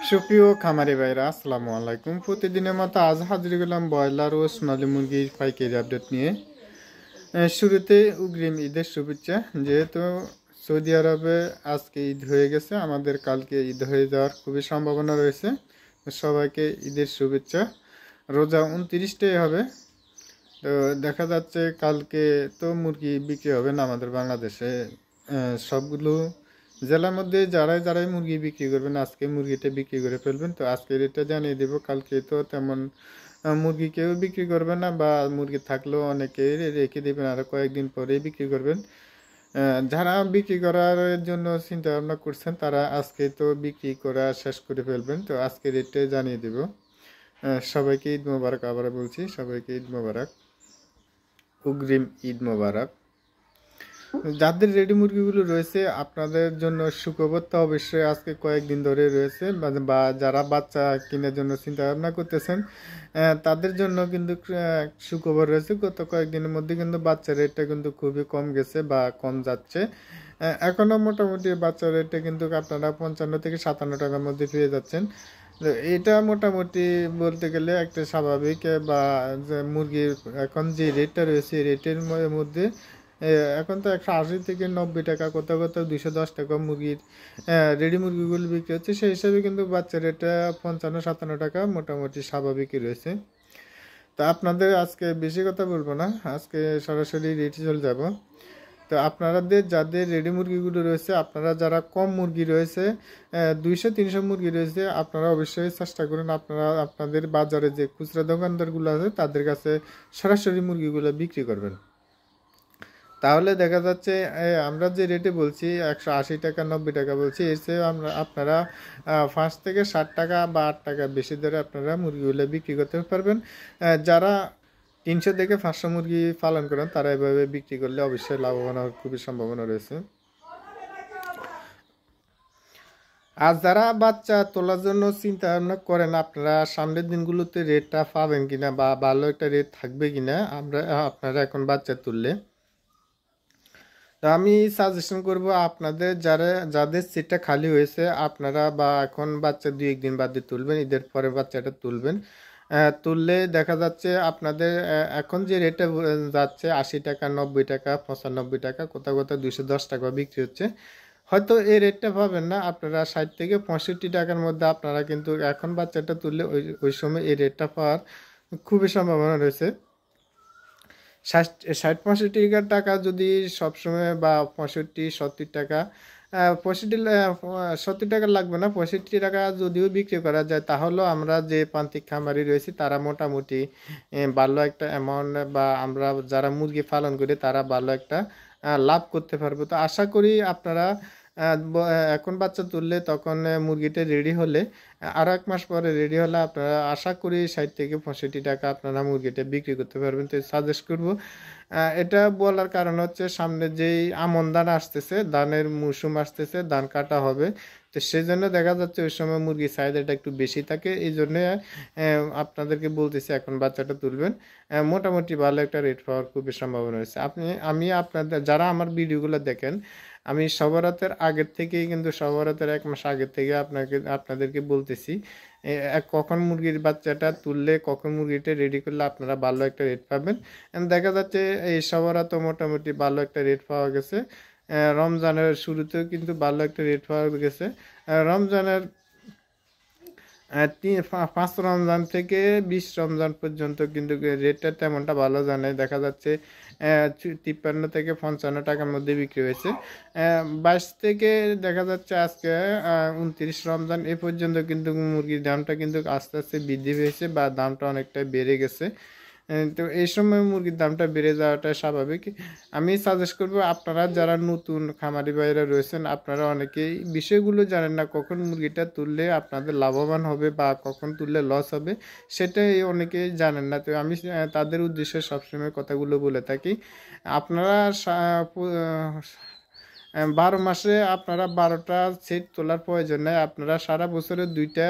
সুপ্রিয় খামারি ভাইরা আসসালামু আলাইকুম। প্রতিদিনের মতো আজ হাজির হলাম ব্রয়লার ও সোনালী মুরগির পাইকারি আপডেট নিয়ে। শুরুতে অগ্রিম ঈদের শুভেচ্ছা। যেহেতু সৌদি আরবে আজকে ঈদ হয়ে গেছে, আমাদের কালকে ঈদ হয়ে যাওয়ার খুবই সম্ভাবনা রয়েছে। সবাইকে ঈদের শুভেচ্ছা। রোজা 29টাই হবে। তো দেখা যাচ্ছে কালকে তো মুরগি বিক্রি হবে না আমাদের বাংলাদেশে। সবগুলো জেলার মধ্যে যারাই যারাই মুরগি বিক্রি করবেন আজকে মুরগিটা বিক্রি করে ফেলবেন। তো আজকে রেটটা জানিয়ে দেবো। কালকে তো তেমন মুরগি কেউ বিক্রি করবে না, বা মুরগি থাকলেও অনেকে রেখে দেবেন, আরও কয়েকদিন পরেই বিক্রি করবেন। যারা বিক্রি করার জন্য চিন্তা ভাবনা করছেন তারা আজকে তো বিক্রি করা শেষ করে ফেলবেন। তো আজকে রেটটা জানিয়ে দেব। সবাইকে ঈদ মোবারক। আবার বলছি, সবাইকে ঈদ মোবারক, অগ্রিম ঈদ মোবারক। যাদের রেডি মুরগিগুলো রয়েছে আপনাদের জন্য সুখবর তো অবশ্যই আজকে কয়েকদিন ধরে রয়েছে, বা যারা বাচ্চা কেনার জন্য চিন্তা ভাবনা করতেছেন তাদের জন্য কিন্তু সুখবর রয়েছে। গত কয়েকদিনের মধ্যে কিন্তু বাচ্চার রেটটা কিন্তু খুবই কম গেছে বা কম যাচ্ছে। এখনও মোটামুটি বাচ্চার রেটটা কিন্তু আপনারা 55 থেকে 57 টাকার মধ্যে পেয়ে যাচ্ছেন। তো এটা মোটামুটি বলতে গেলে একটা স্বাভাবিক, বা যে মুরগির এখন যে রেটটা রয়েছে রেটের মধ্যে এখন তো 180 থেকে 90 টাকা, কোথাও কোথাও 210 টাকা মুরগির রেডি মুরগিগুলো বিক্রি হচ্ছে। সেই হিসাবে কিন্তু বাচ্চার রেটটা 55-57 টাকা মোটামুটি স্বাভাবিকই রয়েছে। তো আপনাদের আজকে বেশি কথা বলবো না, আজকে সরাসরি রেটে চলে যাব। তো আপনাদের যাদের রেডি মুরগিগুলো রয়েছে, আপনারা যারা কম মুরগি রয়েছে 200-300 মুরগি রয়েছে, আপনারা অবশ্যই চেষ্টা করুন আপনারা আপনাদের বাজারে যে খুচরা দোকানদারগুলো আছে তাদের কাছে সরাসরি মুরগিগুলো বিক্রি করবেন। তাহলে দেখা যাচ্ছে আমরা যে রেটে বলছি 180 টাকা 90 টাকা বলছি, এর চেয়ে আপনারা 5 থেকে 60 টাকা বা 8 টাকা বেশি দরে আপনারা মুরগিগুলো বিক্রি করতে পারবেন। যারা 300 থেকে 500 মুরগি পালন করেন তারা এভাবে বিক্রি করলে অবশ্যই লাভবান হওয়ার খুবই সম্ভাবনা রয়েছে। আর যারা বাচ্চা তোলার জন্য চিন্তা ভাবনা করেন আপনারা সামনের দিনগুলোতে রেটটা পাবেন কিনা বা ভালো একটা রেট থাকবে কিনা আপনারা এখন বাচ্চা তুললে, তো আমি সাজেশন করব আপনাদের যাদের সিটটা খালি হয়েছে আপনারা বা এখন বাচ্চা 2-1 দিন বাদে তুলবেন, ঈদের পরে বাচ্চাটা তুলবেন। তুললে দেখা যাচ্ছে আপনাদের এখন যে রেটটা যাচ্ছে 80 টাকা 90 টাকা 95 টাকা, কোথাও কোথাও 210 টাকা বিক্রি হচ্ছে। হয়তো এই রেটটা পাবেন না, আপনারা 60 থেকে 65 টাকার মধ্যে আপনারা কিন্তু এখন বাচ্চাটা তুললে ওই ওই সময় এই রেটটা পাওয়ার খুবই সম্ভাবনা রয়েছে। 60-65 টাকা যদি সবসময়, বা 65-70 টাকা, 65-70 টাকা লাগবে না, 65 টাকা যদিও বিক্রি করা যায় তাহলেও আমরা যে প্রান্তিক খামারি রয়েছি তারা মোটামুটি ভালো একটা অ্যামাউন্ট, বা আমরা যারা মুরগি পালন করি তারা ভালো একটা লাভ করতে পারবো। তো আশা করি আপনারা এখন বাচ্চা তুললে তখন মুরগিটা রেডি হলে আরও 1 মাস পরে রেডি হলে আপনারা আশা করি 60 থেকে 65 টাকা আপনারা মুরগিটা বিক্রি করতে পারবেন। তো সাজেস্ট করব। এটা বলার কারণ হচ্ছে সামনে যেই আমন ধান আসতেছে, ধানের মৌসুম আসতেছে, ধান কাটা হবে। তো সেই জন্য দেখা যাচ্ছে ওই সময় মুরগির চাহিদাটা একটু বেশি থাকে। এই জন্য আপনাদেরকে বলতেছি এখন বাচ্চাটা তুলবেন, মোটামুটি ভালো একটা রেট পাওয়ার খুবই সম্ভাবনা রয়েছে। আমি আপনাদের যারা আমার ভিডিওগুলো দেখেন, আমি সবরাতের আগের থেকেই কিন্তু সবরাতের 1 মাস আগের থেকে আপনাদেরকে বলতেছি কখন মুরগির বাচ্চাটা তুললে কখন মুরগিটা রেডি করলে আপনারা ভালো একটা রেট পাবেন। দেখা যাচ্ছে এই সবরাতও মোটামুটি ভালো একটা রেট পাওয়া গেছে। রমজানের শুরুতেও কিন্তু ভালো একটা রেট পাওয়া গেছে। রমজানের 5 রমজান থেকে 20 রমজান পর্যন্ত কিন্তু রেটটা তেমনটা ভালো জানে, দেখা যাচ্ছে 53 থেকে 55 টাকার মধ্যে বিক্রি হয়েছে। 22 থেকে দেখা যাচ্ছে আজকে 29 রমজান এ পর্যন্ত কিন্তু মুরগির দামটা কিন্তু আস্তে আস্তে বৃদ্ধি পেয়েছে, বা দামটা অনেকটা বেড়ে গেছে। তো এই সময় মুরগির দামটা বেড়ে যাওয়াটা স্বাভাবিক। আমি সাজেস্ট করব আপনারা যারা নতুন খামারি ভাইরা রয়েছেন আপনারা অনেকেই বিষয়গুলো জানেন না, কখন মুরগিটা তুললে আপনাদের লাভবান হবে বা কখন তুললে লস হবে সেটাই অনেকেই জানেন না। তো আমি তাদের উদ্দেশ্যে সবসময় কথাগুলো বলে থাকি। আপনারা 12 মাসে আপনারা 12টা সেট তোলার প্রয়োজন নেই, আপনারা সারা বছরে 2টা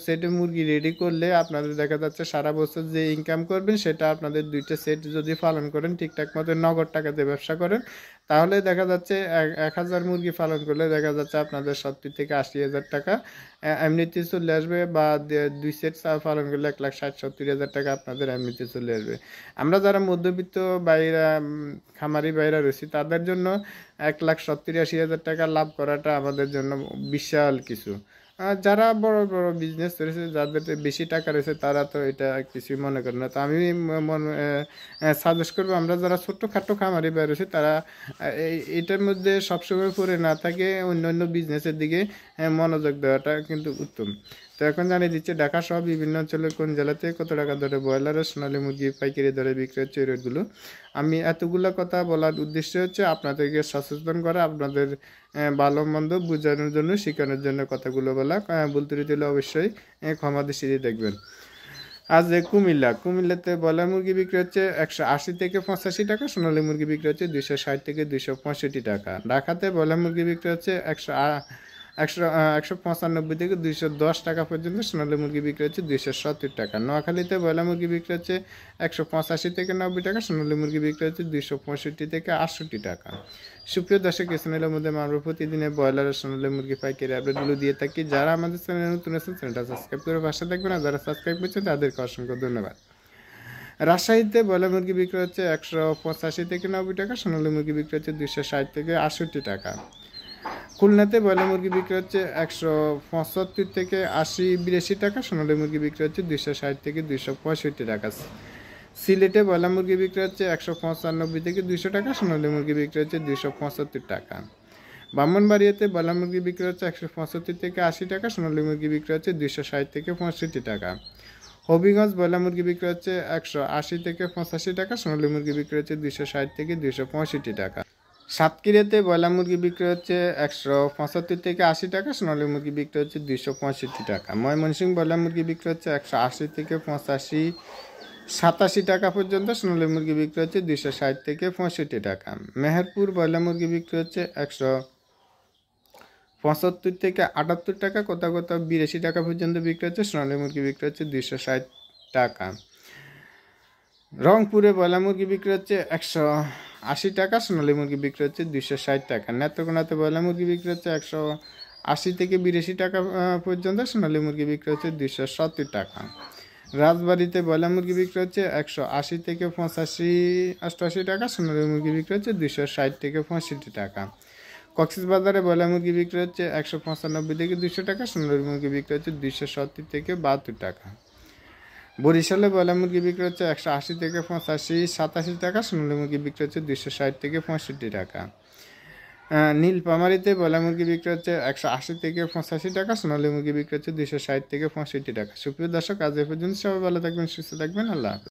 সেটে মুরগি রেডি করলে আপনাদের দেখা যাচ্ছে সারা বছর যে ইনকাম করবেন সেটা আপনাদের 2টা সেট যদি পালন করেন ঠিকঠাক মতো নগদ টাকা দিয়ে ব্যবসা করেন, তাহলে দেখা যাচ্ছে 1000 মুরগি পালন করলে দেখা যাচ্ছে আপনাদের 70 থেকে 80 হাজার টাকা এমনিতে চলে আসবে, বা 2 সেট পালন করলে 1,60,70 হাজার টাকা আপনাদের এমনিতে চলে আসবে। আমরা যারা মধ্যবিত্ত বাইরা খামারি বাইরা রয়েছি তাদের জন্য 1,70,80 হাজার টাকা লাভ করাটা আমাদের জন্য বিশাল কিছু। আর যারা বড় বড় বিজনেস করেছে, যাদের বেশি টাকা রয়েছে, তারা তো এটা কিছুই মনে করে না। তো আমি সাজেস্ট করবো আমরা যারা ছোট্টখাটো খামারি বাইরে রয়েছে তারা এটার মধ্যে সবসময় পড়ে না থাকে অন্য অন্য বিজনেসের দিকে মনোযোগ দেওয়াটা কিন্তু উত্তম। তো এখন জানিয়ে দিচ্ছে ঢাকা সহ বিভিন্ন অঞ্চলের কোন জেলাতে কত টাকা দরে ব্রয়লার ও সোনালী মুরগি পাইকারি দরে বিক্রি হচ্ছে এই রেটগুলো। আমি এতগুলো কথা বলার উদ্দেশ্য হচ্ছে আপনাদেরকে সচেতন করা, আপনাদের ভালো মন্দ বোঝানোর জন্য, শেখানোর জন্য কথাগুলো বলা। ভুল ত্রুটি হলে অবশ্যই ক্ষমা দৃষ্টিতে দেখবেন। আজ কুমিল্লাতে ব্রয়লার মুরগি বিক্রি হচ্ছে 180 থেকে 85 টাকা, সোনালী মুরগি বিক্রি হচ্ছে 260 থেকে 265 টাকা। ঢাকাতে ব্রয়লার মুরগি বিক্রি হচ্ছে 195 থেকে 210 টাকা পর্যন্ত, সোনালী মুরগি বিক্রি হচ্ছে 270 টাকা। নোয়াখালীতে ব্রয়লার মুরগি বিক্রি হচ্ছে 185 থেকে 90 টাকা, সোনালী মুরগি বিক্রি হচ্ছে 265 থেকে 68 টাকা। সুপ্রিয় দর্শক, এই চ্যানেলের মধ্যে আমরা প্রতিদিনে ব্রয়লার ও সোনালী মুরগি পাইকারি আপডেটগুলো দিয়ে থাকি। যারা আমাদের চ্যানেলে নতুন আছেন চ্যানেলটা সাবস্ক্রাইব করে পাশে থাকবেন, আর যারা সাবস্ক্রাইব করছেন তাদেরকে অসংখ্য ধন্যবাদ। রাজশাহীতে ব্রয়লার মুরগি বিক্রি হচ্ছে 185 থেকে 90 টাকা, সোনালী মুরগি বিক্রি হচ্ছে 260 থেকে 68 টাকা। খুলনাতে ব্রয়লার মুরগি বিক্রি হচ্ছে 175 থেকে 82 টাকা, সোনালী মুরগি বিক্রি হচ্ছে 260 থেকে 265 টাকা। সিলেটে ব্রয়লার মুরগি বিক্রি হচ্ছে 195 থেকে 200 টাকা, সোনালী মুরগি বিক্রি হচ্ছে 275 টাকা। ব্রাহ্মণবাড়িয়াতে ব্রয়লার মুরগি বিক্রি হচ্ছে 175 থেকে 80 টাকা, সোনালী মুরগি বিক্রি হচ্ছে 260 থেকে 65 টাকা। হবিগঞ্জ ব্রয়লার মুরগি বিক্রি হচ্ছে 180 থেকে 85 টাকা, সোনালী মুরগি বিক্রি হচ্ছে 260 থেকে 265 টাকা। সাতক্ষীরাতে ব্রয়লার মুরগি বিক্রি হচ্ছে 175 থেকে 80 টাকা, সোনালী মুরগি বিক্রি হচ্ছে 265 টাকা। ময়মনসিংহ ব্রয়লার মুরগি বিক্রি হচ্ছে 180 থেকে 87 টাকা পর্যন্ত, সোনালী মুরগি বিক্রি হচ্ছে 260 থেকে 65 টাকা। মেহেরপুর ব্রয়লার মুরগি বিক্রি হচ্ছে 175 থেকে 78 টাকা, কোথাও কোথাও 82 টাকা পর্যন্ত বিক্রি হচ্ছে, সোনালী মুরগি বিক্রি হচ্ছে 260 টাকা। রংপুরে ব্রয়লার মুরগি বিক্রি হচ্ছে 180 টাকা, সোনালী মুরগি বিক্রি হচ্ছে 260 টাকা। নেত্রকোনাতে ব্রয়লার মুরগি বিক্রি হচ্ছে 180 থেকে 82 টাকা পর্যন্ত, সোনালী মুরগি বিক্রি হচ্ছে 270 টাকা। রাজবাড়িতে ব্রয়লার মুরগি বিক্রি হচ্ছে 180 থেকে 85-88 টাকা, সোনালী মুরগি বিক্রি হচ্ছে 260 থেকে 65 টাকা। কক্সবাজারে ব্রয়লার মুরগি বিক্রি হচ্ছে 195 থেকে 200 টাকা, সোনালী মুরগি বিক্রি হচ্ছে 270 থেকে 72 টাকা। বরিশালে ব্রয়লার মুরগি বিক্রি হচ্ছে 180 থেকে 85-87 টাকা, সোনালী মুরগি বিক্রি হচ্ছে 260 থেকে 65 টাকা। নীলফামারীতে ব্রয়লার মুরগি বিক্রি হচ্ছে 180 থেকে 85 টাকা, সোনালী মুরগি বিক্রি হচ্ছে 260 থেকে 65 টাকা। সুপ্রিয় দর্শক, আজ এ পর্যন্ত, সবাই ভালো থাকবেন, সুস্থ থাকবেন, আল্লাহ হাফেজ।